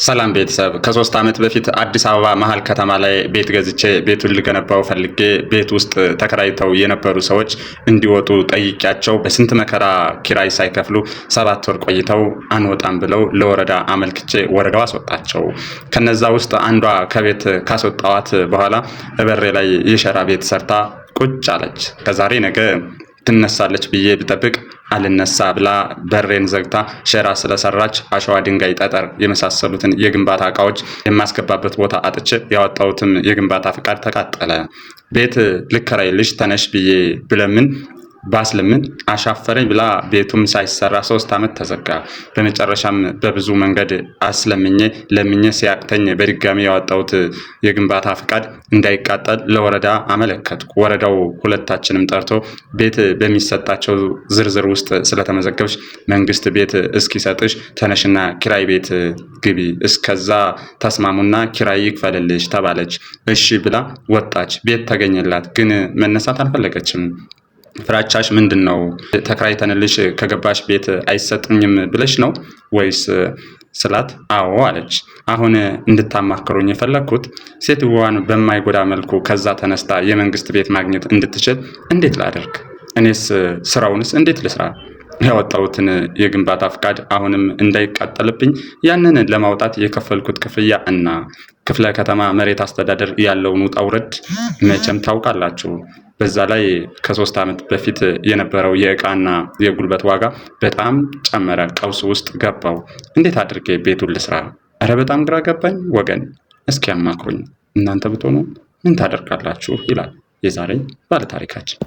ሰላም ቤተሰብ ከ3 ዓመት በፊት አዲስ አበባ መሃል ከተማ ላይ ቤት ገዝቼ ቤቱን ልገነባው ፈልጌ ቤት ውስጥ ተከራይተው የነበሩ ሰዎች እንዲወጡ ጠይቄያቸው በስንት መከራ ኪራይ ሳይከፍሉ 7 ወር ቆይተው አንወጣም ብለው ለወረዳ አመልክቼ ወረዳው አስወጣቸው። ከነዛ ውስጥ አንዷ ከቤት ካስወጣዋት በኋላ በሬ ላይ የሸራ ቤት ሰርታ ቁጭ አለች። ከዛሬ ነገ ትነሳለች ብዬ ብጠብቅ አልነሳ ብላ በሬን ዘግታ ሸራ ስለሰራች አሸዋ፣ ድንጋይ፣ ጠጠር የመሳሰሉትን የግንባታ እቃዎች የማስገባበት ቦታ አጥቼ ያወጣሁትም የግንባታ ፍቃድ ተቃጠለ። ቤት ልከራይልሽ ተነሽ ብዬ ብለምን ባስለምን አሻፈረኝ ብላ ቤቱም ሳይሰራ 3 ዓመት ተዘጋ። በመጨረሻም በብዙ መንገድ አስለምኜ ለምኜ ሲያቅተኝ በድጋሚ ያወጣሁት የግንባታ ፍቃድ እንዳይቃጠል ለወረዳ አመለከትኩ። ወረዳው ሁለታችንም ጠርቶ ቤት በሚሰጣቸው ዝርዝር ውስጥ ስለተመዘገብሽ መንግስት ቤት እስኪሰጥሽ ተነሽና ኪራይ ቤት ግቢ፣ እስከዛ ተስማሙና ኪራይ ይክፈልልሽ ተባለች። እሺ ብላ ወጣች። ቤት ተገኘላት፣ ግን መነሳት አልፈለገችም። ፍራቻሽ ምንድነው? ተከራይተንልሽ ከገባሽ ቤት አይሰጥኝም ብለሽ ነው ወይስ ስላት አዎ አለች። አሁን እንድታማክሩኝ የፈለኩት ሴትዋን በማይጎዳ መልኩ ከዛ ተነስታ የመንግስት ቤት ማግኘት እንድትችል እንዴት ላደርግ? እኔስ ስራውንስ እንዴት ልስራ? ያወጣሁትን የግንባታ ፍቃድ አሁንም እንዳይቃጠልብኝ ያንን ለማውጣት የከፈልኩት ክፍያ እና ክፍለ ከተማ መሬት አስተዳደር ያለውን ውጣ ውረድ መቼም ታውቃላችሁ። በዛ ላይ ከ3 ዓመት በፊት የነበረው የእቃና የጉልበት ዋጋ በጣም ጨመረ። ቀውስ ውስጥ ገባው። እንዴት አድርጌ ቤቱን ልስራ? እረ በጣም ግራ ገባኝ ወገን። እስኪ አማክሩኝ። እናንተ ብትሆኑ ምን ታደርጋላችሁ? ይላል የዛሬ ባለታሪካችን።